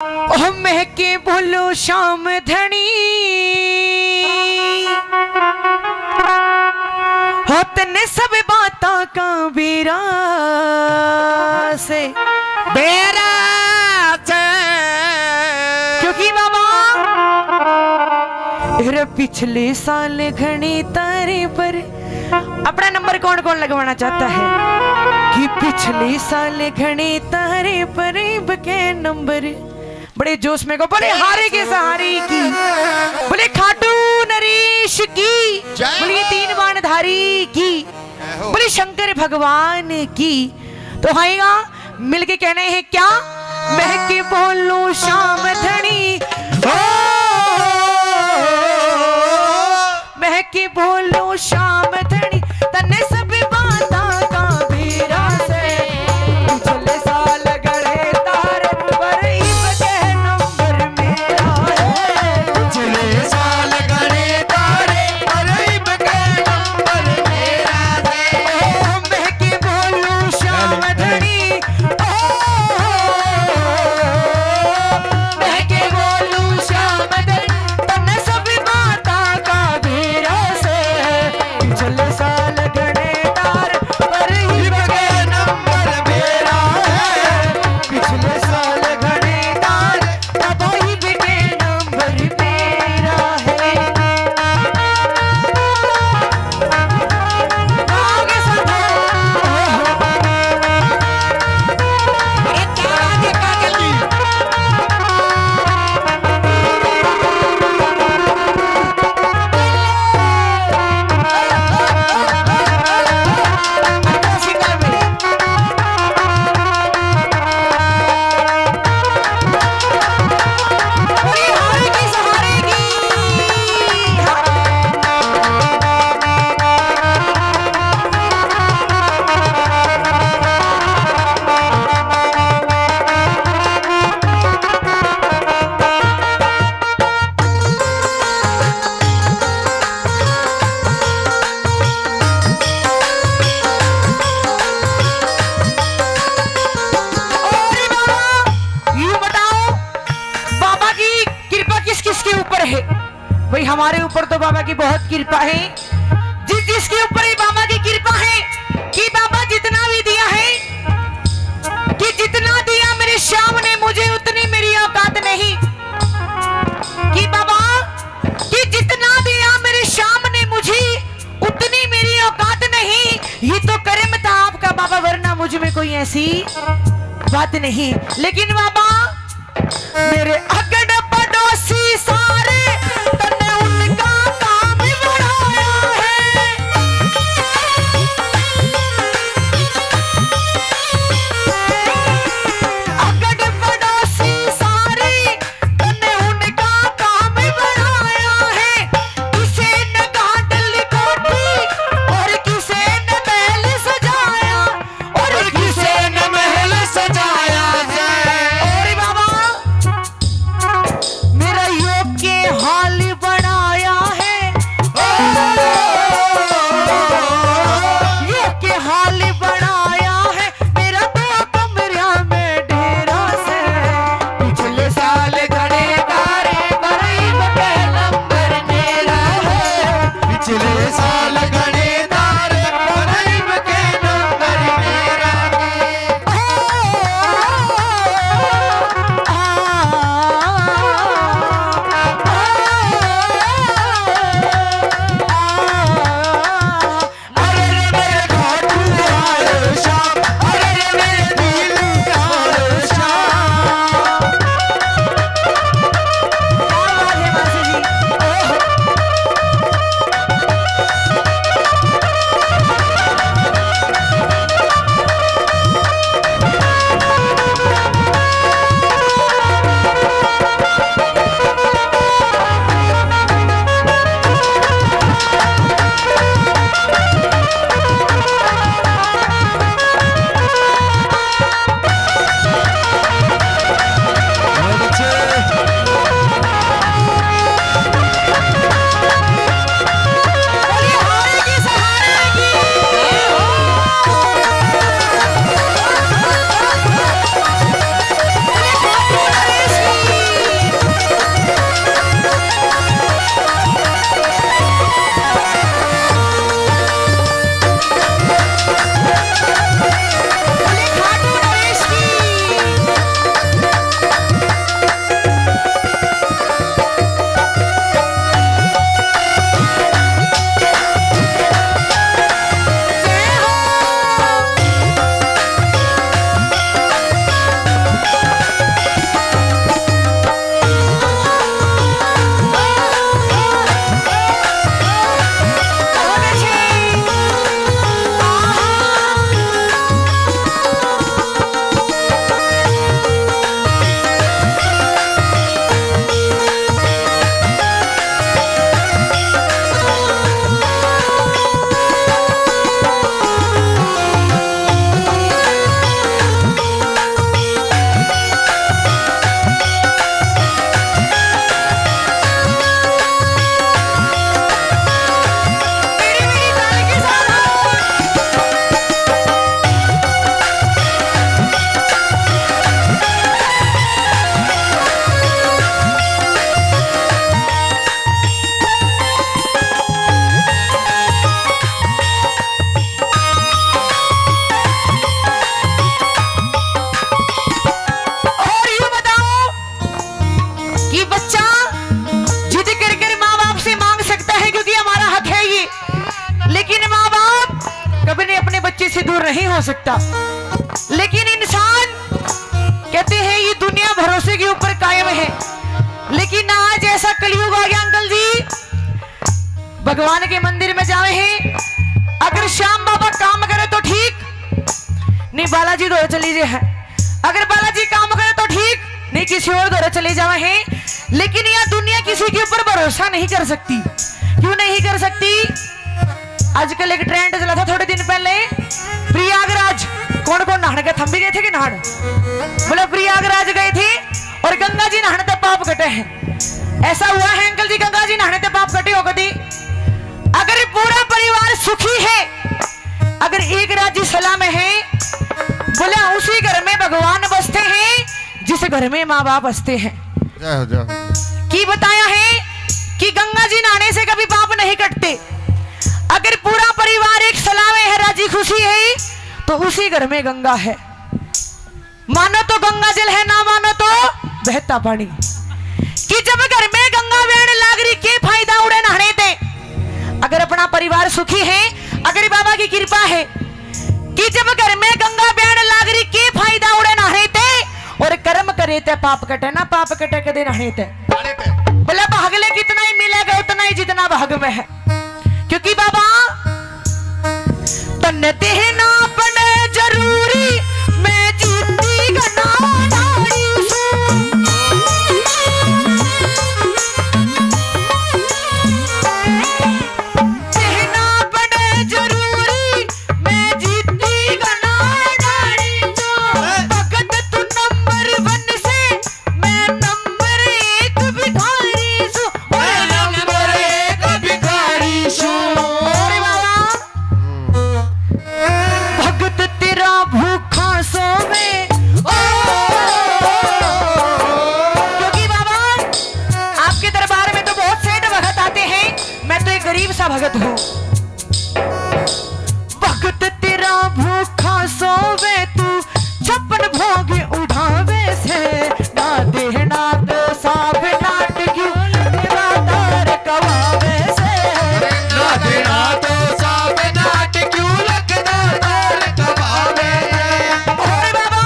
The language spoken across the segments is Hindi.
ओह महके बोलो शाम धनी हो तने सब बातों का बेरा से क्योंकि बाबा पिछले साल घनी तारे पर अपना नंबर कौन कौन लगवाना चाहता है कि पिछले साल घनी तारे पर बके नंबर बड़े जोश में को बोले हारे के सहारे की बोले खाटू नरेश की बोले तीन बाण धारी की बोले शंकर भगवान की। तो आएगा मिलके कहने हैं क्या महके बोलो शाम धनी महके बोलो शाम धनी तन्ने सब बाता का बेरा से पिछले साल गड़े तारे पर बके नंबर मेरा है पिछले साल गड़े तारे पर बके नंबर मेरा है। महके बोलो शाम धनी महके बोलो शाम धनी तन्ने सब बाता का बेरा से पिछले साल गड़े तारे पर बके नंबर मेरा है। पिछले साल घड़े तार तब ही बिके नंबर मेरा है। आगे सदा अरे क्या आगे का जल्दी हारे की सहारे की अरे बाबा यूं बताओ बाबा की कृपा किस किस के ऊपर है। भाई हमारे ऊपर तो बाबा की बहुत कृपा है। जिस जिसके ऊपर ही बाबा की कृपा है कि बाबा जितना भी दिया है कि जितना दिया मेरे श्याम ने मुझे उतनी मेरी औकात नहीं कि बाबा कि जितना दिया मेरे श्याम ने मुझे उतनी मेरी औकात नहीं। ये तो कर्म था आपका बाबा वरना मुझ में कोई ऐसी बात नहीं। लेकिन बाबा मेरे अगड़ पड़ोसी सारे तन्ने उनका काम बढ़ाया है। अगड़ पड़ोसी सारे तन्ने उनका काम बढ़ाया है। किसे न गांडल कोठी और किसे न महल सजाया और किसे न महल सजाया है। और नहीं हो सकता। लेकिन इंसान कहते हैं ये दुनिया भरोसे के ऊपर कायम है। लेकिन आज ऐसा कलयुग आ गया अंकल जी, भगवान के मंदिर में जाए हैं, अगर श्याम बाबा काम करे तो ठीक नहीं, बालाजी दौरे चली जाए, अगर बालाजी काम करे तो ठीक नहीं, किसी और दौरे चले जाए हैं। लेकिन यह दुनिया किसी के ऊपर भरोसा नहीं कर सकती। क्यों नहीं कर सकती? आजकल एक ट्रेंड चला था थोड़े दिन पहले, प्रयागराज कौन कौन नहाने गए? हम भी गए थे कि नहाने? बोले प्रयागराज गए थे और गंगा जी नहाने तक पाप कटे हैं। ऐसा हुआ है अंकल जी, गंगा जी नहाने तक पाप कटे हो कभी? अगर पूरा परिवार सुखी है, अगर एक राज्य सलाह में है, बोले उसी घर में भगवान बसते हैं जिस घर में माँ बाप बसते हैं। की बताया है कि गंगा जी नहाने से कभी पाप नहीं कटते। अगर पूरा परिवार एक सलाह में है, राजी खुशी है, तो उसी घर में गंगा है। मानो तो गंगा जल है, ना मानो तो बहता पानी। कि जब घर में गंगा बहने लाग रही, के फायदा उड़े नहाने थे। अगर अपना परिवार सुखी है, अगर बाबा की कृपा है कि जब घर में गंगा बहने लाग रही, के फायदा उड़े नहाने थे, और कर्म करे थे पाप कटे ना, पाप कटे कदे नहाने थे। बोले भागले कितना ही मिलेगा उतना ही जितना भाग में है। क्योंकि बाबा तन्नते है ना पड़े जरूरी, मैं जीती गना नाड़ी सू। कहना पड़े जरूरी, मैं जीती गना नाड़ी सू। भगत तू नंबर 1 से, मैं नंबर 1 भिखारी सू। मैं नंबर 1 भिखारी सू। अरे बाबा भगत तेरा भूखा सोवे। क्योंकि बाबा आपके दरबार में तो बहुत सेठ भगत आते हैं, मैं तो एक गरीब सा भगत हूँ। भगत तेरा भूखा सोवे, तू 56 भोग उठावे से, ना देना तो साफ नाट क्यों लगातार कवावे से, ना देना तो साफ नाट क्यों लगातार कवावे। अरे बाबा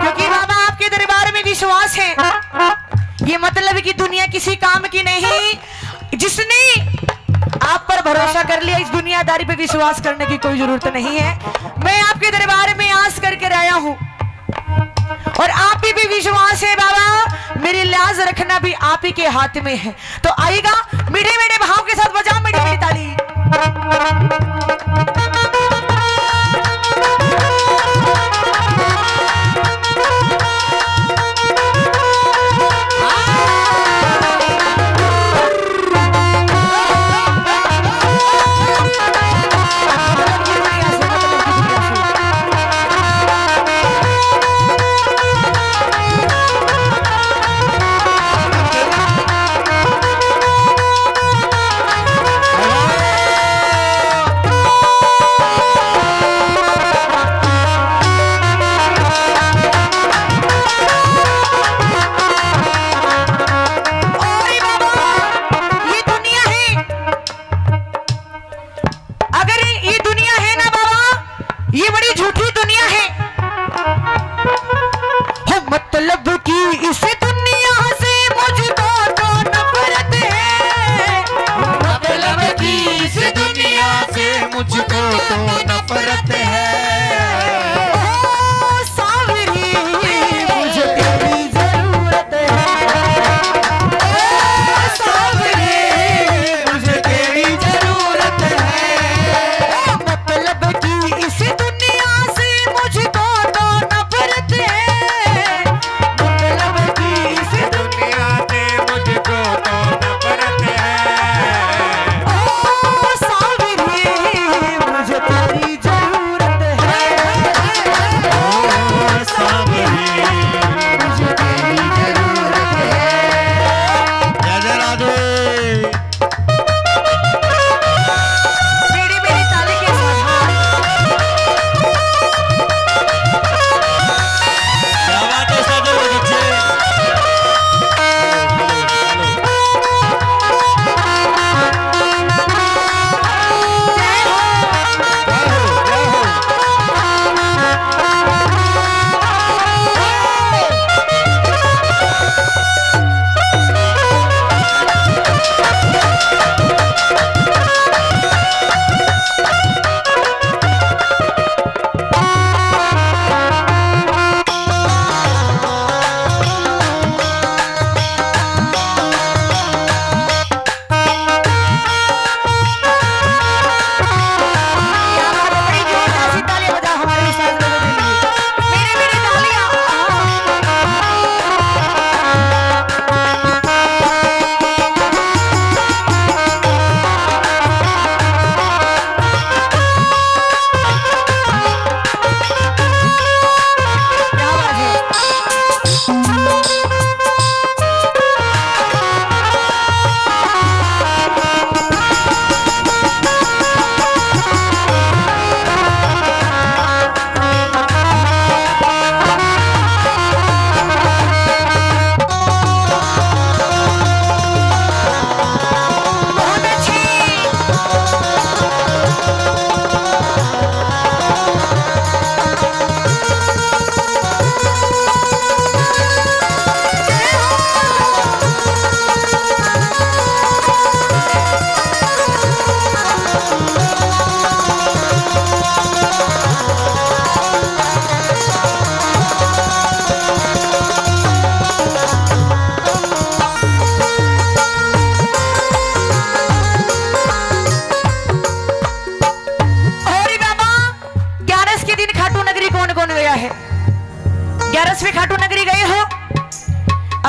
क्योंकि बाबा आपके दरबार में विश्वास है, ये मतलब कि दुनिया किसी काम की नहीं। जिसने आप पर भरोसा कर लिया, इस दुनियादारी पे विश्वास करने की कोई जरूरत नहीं है। मैं आपके दरबार में आस करके आया हूँ और आप ही पे विश्वास है बाबा, मेरी लाज रखना भी आप ही के हाथ में है। तो आएगा मीठे मीठे भाव के साथ बजाओ मीठी मीठी ताली।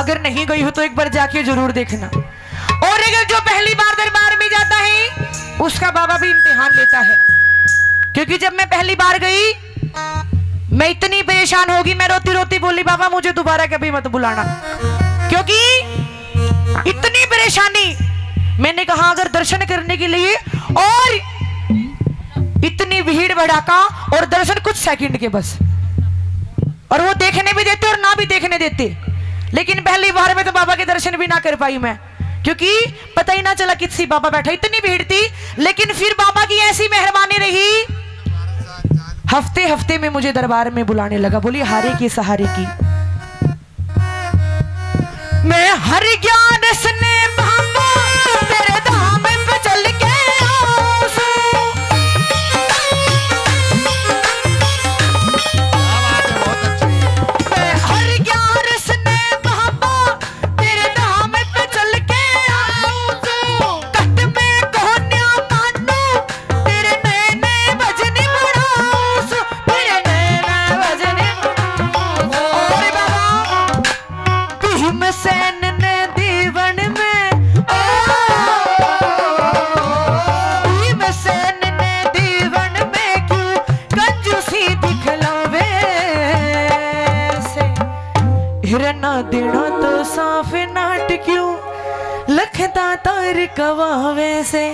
अगर नहीं गई हो तो एक बार जाके जरूर देखना। और अगर जो पहली बार दरबार में जाता है उसका बाबा भी इम्तिहान लेता है, क्योंकि जब मैं पहली बार गई मैं इतनी परेशान होगी, मैं रोती रोती बोली बाबा मुझे दोबारा कभी मत बुलाना, क्योंकि इतनी परेशानी। मैंने कहा अगर दर्शन करने के लिए और इतनी भीड़ भड़ाका और दर्शन कुछ सेकंड के बस, और वो देखने भी देते और ना भी देखने देते। लेकिन पहली बार में तो बाबा के दर्शन भी ना कर पाई मैं, क्योंकि पता ही ना चला किसी बाबा बैठा, इतनी भीड़ थी। लेकिन फिर बाबा की ऐसी मेहरबानी रही, हफ्ते हफ्ते में मुझे दरबार में बुलाने लगा। बोली हारे की सहारे की मैं हर ज्ञान सने बाबा तेरे धाम पे चल के आऊं सू। बहुत अच्छी है। मैं हर ज्ञान सने बाबा तेरे धाम पे चल के आऊं सू। कट में कोन्या मानू तेरे नए नए भजन बढ़ाऊं सू, तेरे नए नए भजन। और बाबा भीमसेन ने दीवन में भीमसेन ने दीवन में क्यों कंजूसी दिखलावे से, हिरना देना तो साफ नाट क्यों लखता तार कवावे से।